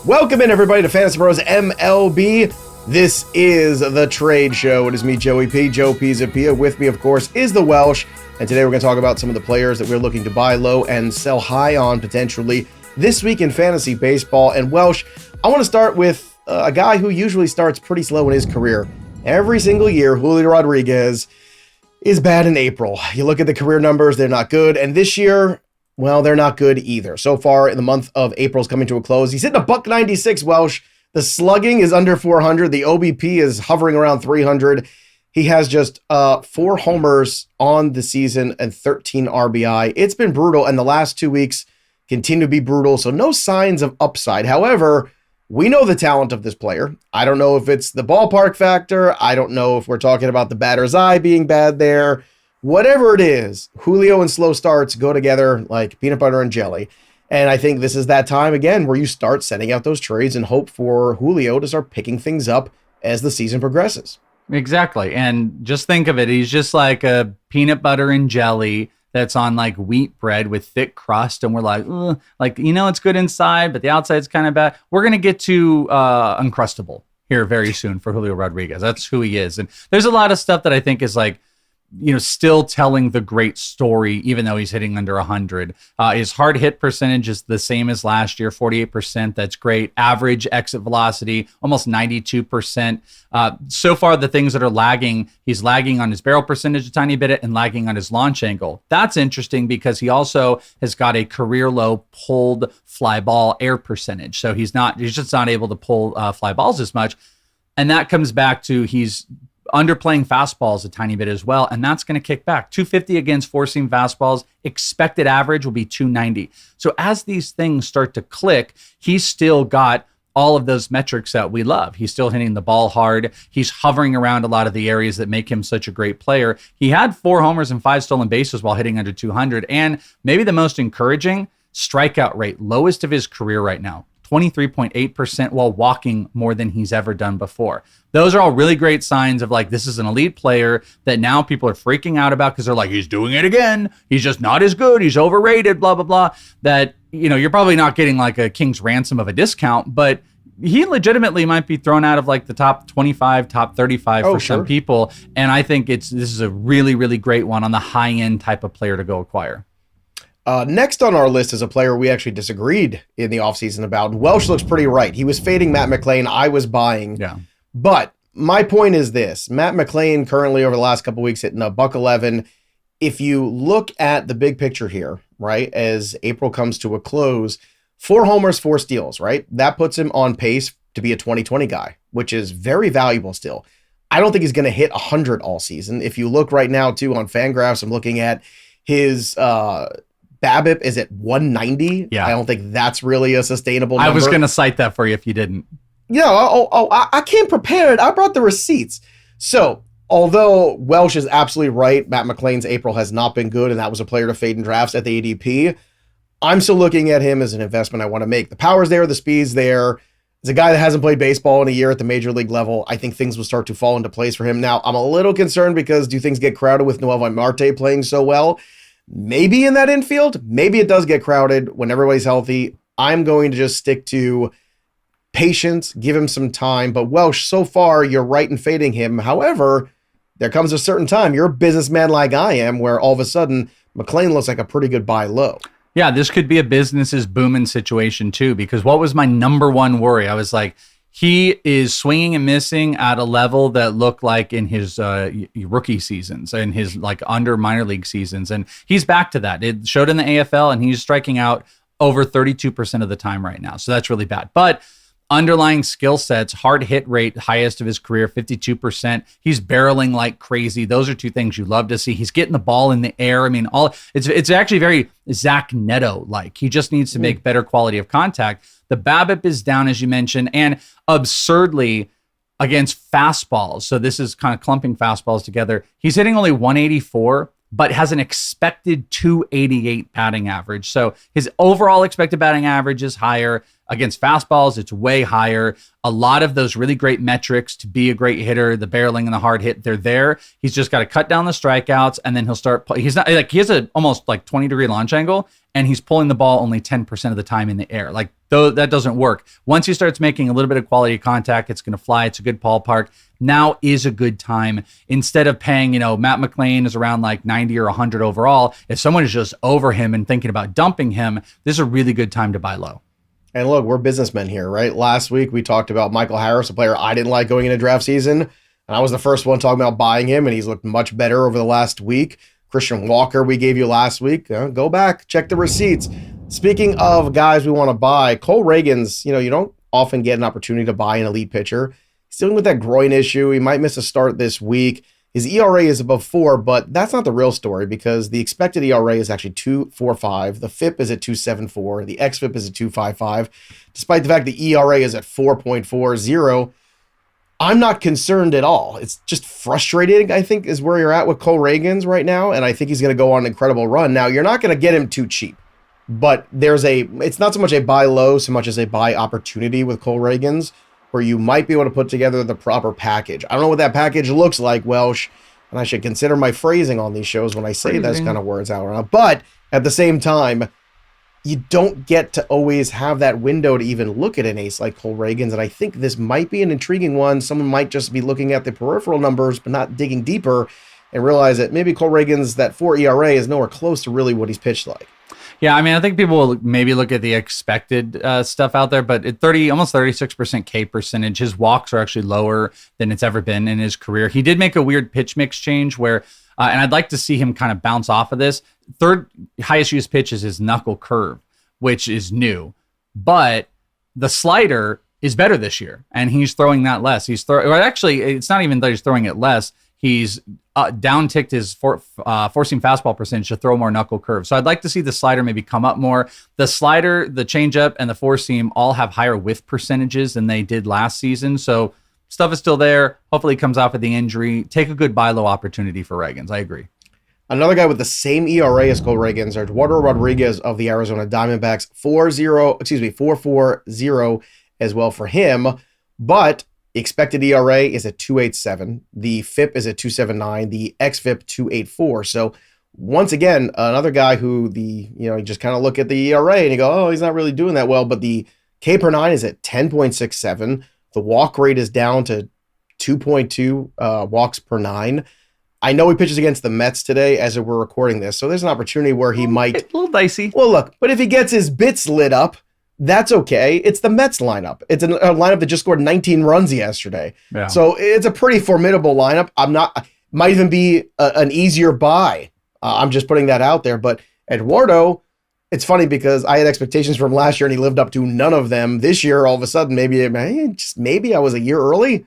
Welcome in, everybody, to FantasyPros MLB. This is the trade show. It is me, Joey P, Joe Pisapia. With me, of course, is the Welsh. And today we're going to talk about some of the players that we're looking to buy low and sell high on potentially this week in fantasy baseball. And Welsh, I want to start with a guy who usually starts pretty slow in his career. Every single year, Julio Rodriguez is bad in April. You look at the career numbers, they're not good. And this year, well, they're not good either. So far, in the month of April is coming to a close. He's hitting a $196, Welsh. The slugging is under 400. The OBP is hovering around 300. He has just 4 homers on the season and 13 RBI. It's been brutal, and the last 2 weeks continue to be brutal, so no signs of upside. However, we know the talent of this player. I don't know if it's the ballpark factor. I don't know if we're talking about the batter's eye being bad there. Whatever it is, Julio and slow starts go together like peanut butter and jelly. And I think this is that time again where you start sending out those trades and hope for Julio to start picking things up as the season progresses. Exactly. And just think of it. He's just like a peanut butter and jelly that's on like wheat bread with thick crust. And we're like, it's good inside, but the outside's kind of bad. We're going to get to Uncrustable here very soon for Julio Rodriguez. That's who he is. And there's a lot of stuff that I think is like, still telling the great story, even though he's hitting under 100. His hard hit percentage is the same as last year, 48%. That's great. Average exit velocity, almost 92%. So far, the things that are lagging, he's lagging on his barrel percentage a tiny bit and lagging on his launch angle. That's interesting because he also has got a career low pulled fly ball air percentage. So he's just not able to pull fly balls as much. And that comes back to he's underplaying fastballs a tiny bit as well, and that's going to kick back. 250 against four-seam fastballs. Expected average will be 290. So as these things start to click, he's still got all of those metrics that we love. He's still hitting the ball hard. He's hovering around a lot of the areas that make him such a great player. He had 4 homers and 5 stolen bases while hitting under 200, and maybe the most encouraging, strikeout rate, lowest of his career right now. 23.8% while walking more than he's ever done before. Those are all really great signs of like, this is an elite player that now people are freaking out about because they're like, he's doing it again. He's just not as good. He's overrated, blah, blah, blah. That, you're probably not getting like a king's ransom of a discount, but he legitimately might be thrown out of like the top 25, top 35 for some people. And I think this is a really, really great one on the high end type of player to go acquire. Next on our list is a player we actually disagreed in the offseason about. Welsh looks pretty right. He was fading Matt McLain. I was buying. Yeah. But my point is this. Matt McLain currently over the last couple of weeks hitting a $111. If you look at the big picture here, right, as April comes to a close, 4 homers, 4 steals, right? That puts him on pace to be a 2020 guy, which is very valuable still. I don't think he's going to hit 100 all season. If you look right now, too, on Fangraphs, I'm looking at his BABIP is at 190. Yeah. I don't think that's really a sustainable number. I was going to cite that for you if you didn't. I came prepared. I brought the receipts. So, although Welsh is absolutely right, Matt McLain's April has not been good, and that was a player to fade in drafts at the ADP, I'm still looking at him as an investment I want to make. The power's there, the speed's there. As a guy that hasn't played baseball in a year at the major league level, I think things will start to fall into place for him. Now, I'm a little concerned because do things get crowded with Noel Marte playing so well? Maybe in that infield, maybe it does get crowded when everybody's healthy. I'm going to just stick to patience, give him some time. But Welsh, so far, you're right in fading him. However, there comes a certain time, you're a businessman like I am, where all of a sudden, McLain looks like a pretty good buy low. Yeah, this could be a business is booming situation too, because what was my number one worry? I was like, he is swinging and missing at a level that looked like in his rookie seasons and his like under minor league seasons. And he's back to that. It showed in the AFL and he's striking out over 32% of the time right now. So that's really bad. But underlying skill sets, hard hit rate, highest of his career, 52%. He's barreling like crazy. Those are 2 things you love to see. He's getting the ball in the air. I mean, it's actually very Zach Neto-like. He just needs to make better quality of contact. The BABIP is down, as you mentioned, and absurdly against fastballs. So this is kind of clumping fastballs together. He's hitting only 184, but has an expected 288 batting average. So his overall expected batting average is higher. against fastballs, it's way higher. A lot of those really great metrics to be a great hitter, the barreling and the hard hit, they're there. He's just got to cut down the strikeouts, and then he'll start. He's not like he has a almost like 20-degree launch angle, and he's pulling the ball only 10% of the time in the air. Like, though that doesn't work. Once he starts making a little bit of quality contact, it's going to fly. It's a good ballpark. Now is a good time. Instead of paying, Matt McLain is around like 90 or 100 overall. If someone is just over him and thinking about dumping him, this is a really good time to buy low. And look, we're businessmen here, right? Last week, we talked about Michael Harris, a player I didn't like going into draft season. And I was the first one talking about buying him, and he's looked much better over the last week. Christian Walker, we gave you last week. Go back, check the receipts. Speaking of guys we want to buy, Cole Ragans, you don't often get an opportunity to buy an elite pitcher. He's dealing with that groin issue. He might miss a start this week. His ERA is above 4, but that's not the real story because the expected ERA is actually 2.45. The FIP is at 2.74. The xFIP is at 2.55. Despite the fact the ERA is at 4.40, I'm not concerned at all. It's just frustrating, I think, is where you're at with Cole Ragans right now, and I think he's going to go on an incredible run. Now, you're not going to get him too cheap, but it's not so much a buy low so much as a buy opportunity with Cole Ragans, where you might be able to put together the proper package. I don't know what that package looks like, Welsh, and I should consider my phrasing on these shows when I say those kind of words out loud. But at the same time, you don't get to always have that window to even look at an ace like Cole Ragans, and I think this might be an intriguing one. Someone might just be looking at the peripheral numbers but not digging deeper and realize that maybe Cole Ragans, that 4 ERA, is nowhere close to really what he's pitched like. Yeah, I mean, I think people will maybe look at the expected stuff out there, but at almost 36% K percentage, his walks are actually lower than it's ever been in his career. He did make a weird pitch mix change where, and I'd like to see him kind of bounce off of this. Third highest used pitch is his knuckle curve, which is new, but the slider is better this year, and he's throwing that less. Actually, it's not even that he's throwing it less. He's down-ticked his four-seam fastball percentage to throw more knuckle curve. So I'd like to see the slider maybe come up more. The slider, the changeup, and the four-seam all have higher whiff percentages than they did last season. So stuff is still there. Hopefully he comes off of the injury. Take a good buy low opportunity for Ragans. I agree. Another guy with the same ERA as Cole Ragans, Eduardo Rodriguez of the Arizona Diamondbacks, 4.40 as well for him. But the expected ERA is at 2.87. The FIP is at 2.79. The xFIP 2.84. So once again, another guy who you just kind of look at the ERA and you go, oh, he's not really doing that well. But the K per 9 is at 10.67. The walk rate is down to 2.2 walks per 9. I know he pitches against the Mets today as we're recording this, so there's an opportunity where he might... A little dicey. Well, look, but if he gets his bits lit up, that's okay. It's the Mets lineup. It's a lineup that just scored 19 runs yesterday. Yeah. So it's a pretty formidable lineup. Might even be an easier buy. I'm just putting that out there. But Eduardo, it's funny because I had expectations from last year and he lived up to none of them. This year, all of a sudden, maybe I was a year early.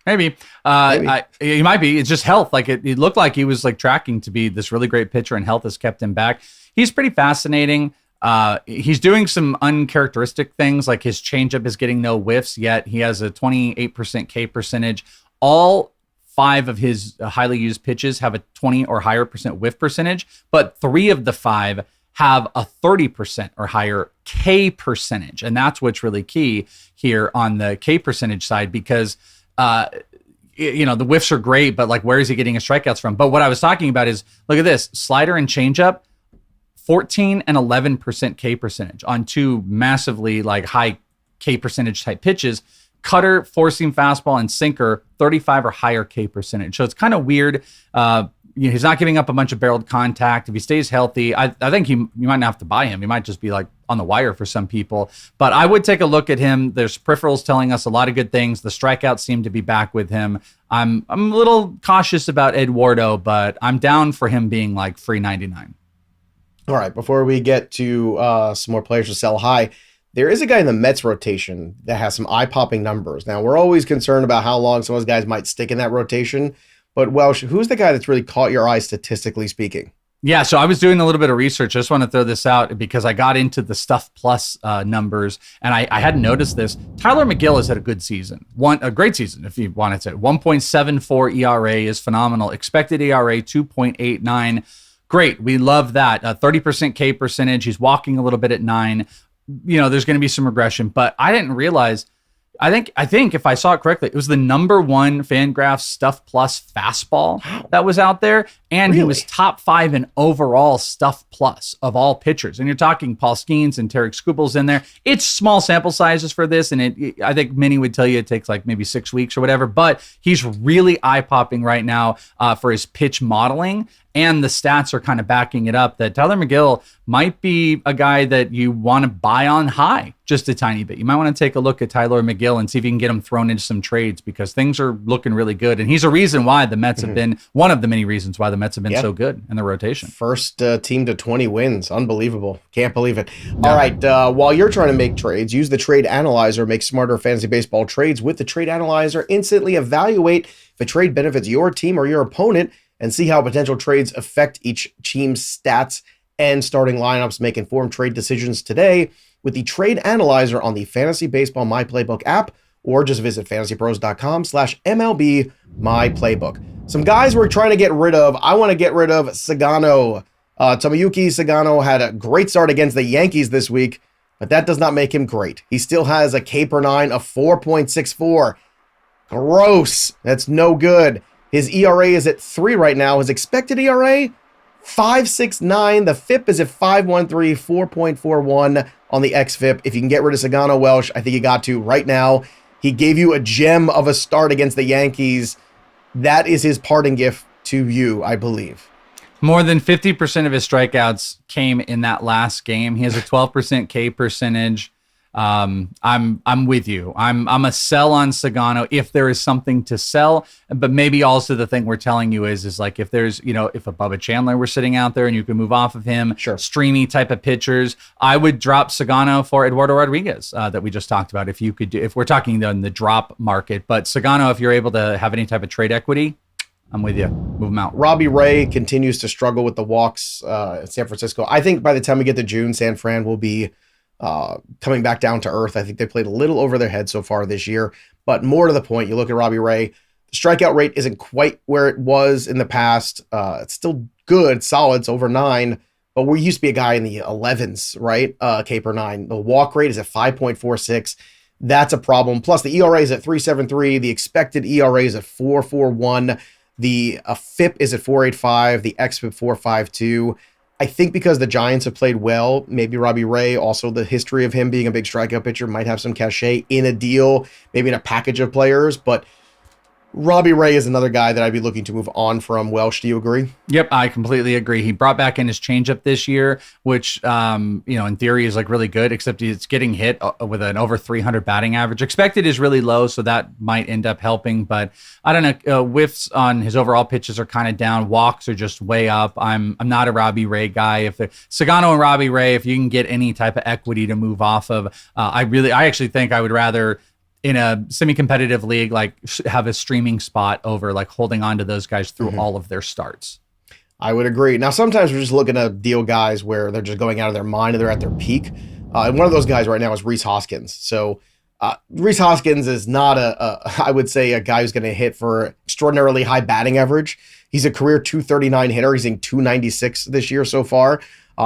Maybe. He might be. It's just health. Like it looked like he was like tracking to be this really great pitcher, and health has kept him back. He's pretty fascinating. He's doing some uncharacteristic things, like his changeup is getting no whiffs, yet he has a 28% K percentage. All 5 of his highly used pitches have a 20 or higher percent whiff percentage, but 3 of the 5 have a 30% or higher K percentage. And that's what's really key here on the K percentage side, because the whiffs are great, but like, where is he getting his strikeouts from? But what I was talking about is, look at this, slider and changeup, 14 and 11% K percentage on 2 massively like high K percentage type pitches. Cutter, four-seam fastball, and sinker, 35 or higher K percentage. So it's kind of weird. He's not giving up a bunch of barreled contact. If he stays healthy, I think you might not have to buy him. He might just be like on the wire for some people. But I would take a look at him. There's peripherals telling us a lot of good things. The strikeouts seem to be back with him. I'm a little cautious about Eduardo, but I'm down for him being like free 99. All right, before we get to some more players to sell high, there is a guy in the Mets rotation that has some eye-popping numbers. Now, we're always concerned about how long some of those guys might stick in that rotation. But Welsh, who's the guy that's really caught your eye statistically speaking? Yeah, so I was doing a little bit of research. I just want to throw this out because I got into the Stuff Plus numbers, and I hadn't noticed this. Tylor Megill has had a good season. A great season, if you wanted to. 1.74 ERA is phenomenal. Expected ERA, 2.89. Great, we love that. 30% K percentage. He's walking a little bit at 9. there's going to be some regression, but I didn't realize. I think if I saw it correctly, it was the #1 Fangraphs Stuff Plus fastball that was out there. And Really? He was top 5 in overall Stuff Plus of all pitchers. And you're talking Paul Skeens and Tarek Skubals in there. It's small sample sizes for this. And I think many would tell you it takes like maybe 6 weeks or whatever, but he's really eye-popping right now for his pitch modeling. And the stats are kind of backing it up that Tylor Megill might be a guy that you want to buy on high just a tiny bit. You might want to take a look at Tylor Megill and see if you can get him thrown into some trades because things are looking really good. And he's a reason why the Mets have been, one of the many reasons why the Mets have been so good in the rotation. First team to 20 wins. Unbelievable. Can't believe it. Yeah. All right. While you're trying to make trades, use the Trade Analyzer. Make smarter fantasy baseball trades with the Trade Analyzer. Instantly evaluate if a trade benefits your team or your opponent, and see how potential trades affect each team's stats and starting lineups. Make informed trade decisions today with the Trade Analyzer on the Fantasy Baseball My Playbook app, or just visit fantasypros.com/MLB My Playbook. Some guys we're trying to get rid of. I want to get rid of Sugano. Tomoyuki Sugano had a great start against the Yankees this week, but that does not make him great. He still has a K/9 of 4.64. Gross. That's no good. His ERA is at 3 right now. His expected ERA, 5.69. The FIP is at 5.13, 4.41 on the xFIP. If you can get rid of Sugano, Welsh, I think you got to right now. He gave you a gem of a start against the Yankees. That is his parting gift to you, I believe. More than 50% of his strikeouts came in that last game. He has a 12% K percentage. I'm with you. I'm a sell on Sugano if there is something to sell, but maybe also the thing we're telling you is like if there's, if a Bubba Chandler were sitting out there and you can move off of him, sure, streamy type of pitchers, I would drop Sugano for Eduardo Rodriguez that we just talked about. If you could do, if we're talking in the drop market, but Sugano, if you're able to have any type of trade equity, I'm with you. Move him out. Robbie Ray continues to struggle with the walks in San Francisco. I think by the time we get to June, San Fran will be coming back down to earth. I think they played a little over their head so far this year, but more to the point, you look at Robbie Ray, the strikeout rate isn't quite where it was in the past. It's still good, solid, it's over 9, but we used to be a guy in the 11s, right? K/9. The walk rate is at 5.46. That's a problem. Plus the ERA is at 3.73. The expected ERA is at 4.41. The FIP is at 4.85. The xFIP 4.52. I think because the Giants have played well, maybe Robbie Ray, also the history of him being a big strikeout pitcher, might have some cachet in a deal, maybe in a package of players. But Robbie Ray is another guy that I'd be looking to move on from. Welsh, do you agree? Yep, I completely agree. He brought back in his changeup this year, which, in theory is like really good, except it's getting hit with an over 300 batting average. Expected is really low, so that might end up helping. But I don't know. Whiffs on his overall pitches are kind of down. Walks are just way up. I'm not a Robbie Ray guy. If Sugano and Robbie Ray, if you can get any type of equity to move off of, I actually think I would rather, in a semi-competitive league, like have a streaming spot over like holding on to those guys through all of their starts. I would agree. Now, sometimes we're just looking to deal guys where they're just going out of their mind and they're at their peak. And one of those guys right now is Rhys Hoskins. So Rhys Hoskins is not I would say a guy who's going to hit for extraordinarily high batting average. He's a career 239 hitter. He's in 296 this year so far.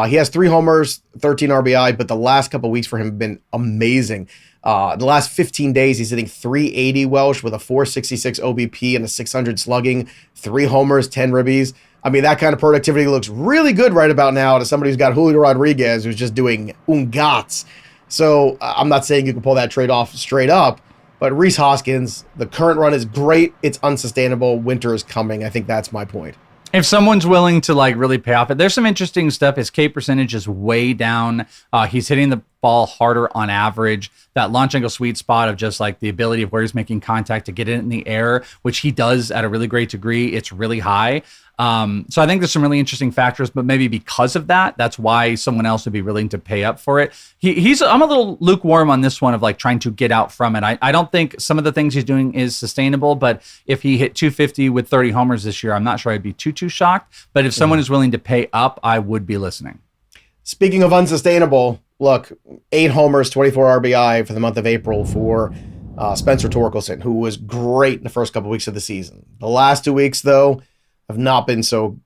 He has 3 homers, 13 RBI, but the last couple of weeks for him have been amazing. The last 15 days, he's hitting 380 Welsh with a 466 OBP and a 600 slugging, 3 homers, 10 ribbies. I mean, that kind of productivity looks really good right about now to somebody who's got Julio Rodriguez, who's just doing ungats. So I'm not saying you can pull that trade off straight up, but Rhys Hoskins, the current run is great. It's unsustainable. Winter is coming. I think that's my point. If someone's willing to like really pay off it, there's some interesting stuff. His K percentage is way down. He's hitting the ball harder on average. That launch angle sweet spot of just like the ability of where he's making contact to get it in the air, which he does at a really great degree. It's really high. So I think there's some really interesting factors, but maybe because of that, that's why someone else would be willing to pay up for it. I'm a little lukewarm on this one of like trying to get out from it. I don't think some of the things he's doing is sustainable, but if he hit 250 with 30 homers this year, I'm not sure I'd be too shocked. But if someone is willing to pay up, I would be listening. Speaking of unsustainable, look, 8 homers, 24 RBI for the month of April for Spencer Torkelson, who was great in the first couple weeks of the season. The last 2 weeks, though, have not been so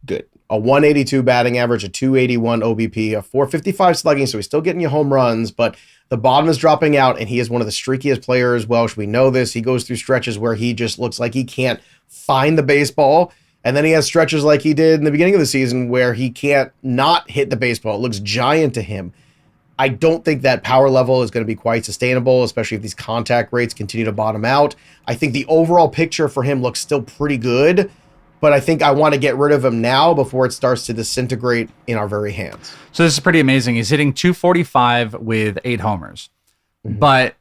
good. a 182 batting average, a 281 OBP, a 455 slugging, so he's still getting you home runs, but the bottom is dropping out, and he is one of the streakiest players, Welsh. We know this. He goes through stretches where he just looks like he can't find the baseball, and then he has stretches like he did in the beginning of the season where he can't not hit the baseball. It looks giant to him. I don't think that power level is going to be quite sustainable, especially if these contact rates continue to bottom out. I think the overall picture for him looks still pretty good, but I think I want to get rid of him now before it starts to disintegrate in our very hands. So this is pretty amazing. He's hitting 245 with 8 homers. But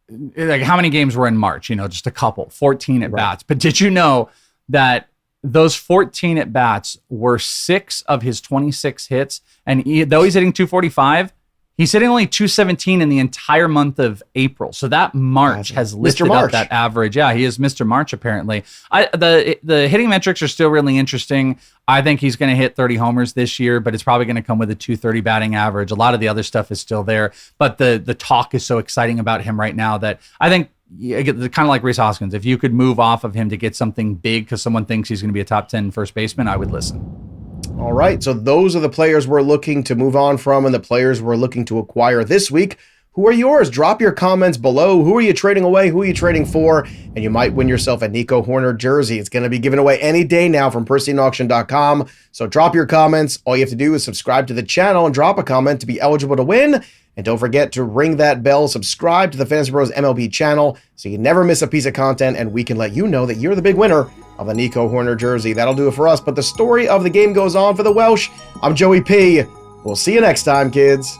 like, how many games were in March? Just a couple, 14 at bats. But did you know that those 14 at bats were 6 of his 26 hits? And though he's hitting 245, he's hitting only 217 in the entire month of April. So that March has lifted up that average. Yeah, he is Mr. March, apparently. The hitting metrics are still really interesting. I think he's going to hit 30 homers this year, but it's probably going to come with a 230 batting average. A lot of the other stuff is still there. But the talk is so exciting about him right now that I think, kind of like Rhys Hoskins, if you could move off of him to get something big because someone thinks he's going to be a top 10 first baseman, I would listen. All right, so those are the players we're looking to move on from and the players we're looking to acquire this week. Who are yours? Drop your comments below. Who are you trading away? Who are you trading for? And you might win yourself a Nico Hoerner jersey. It's going to be given away any day now from PristineAuction.com. So drop your comments. All you have to do is subscribe to the channel and drop a comment to be eligible to win. And don't forget to ring that bell, subscribe to the Fantasy Pros MLB channel so you never miss a piece of content, and we can let you know that you're the big winner of the Nico Hoerner jersey. That'll do it for us, but the story of the game goes on for the Welsh. I'm Joey P. We'll see you next time, kids.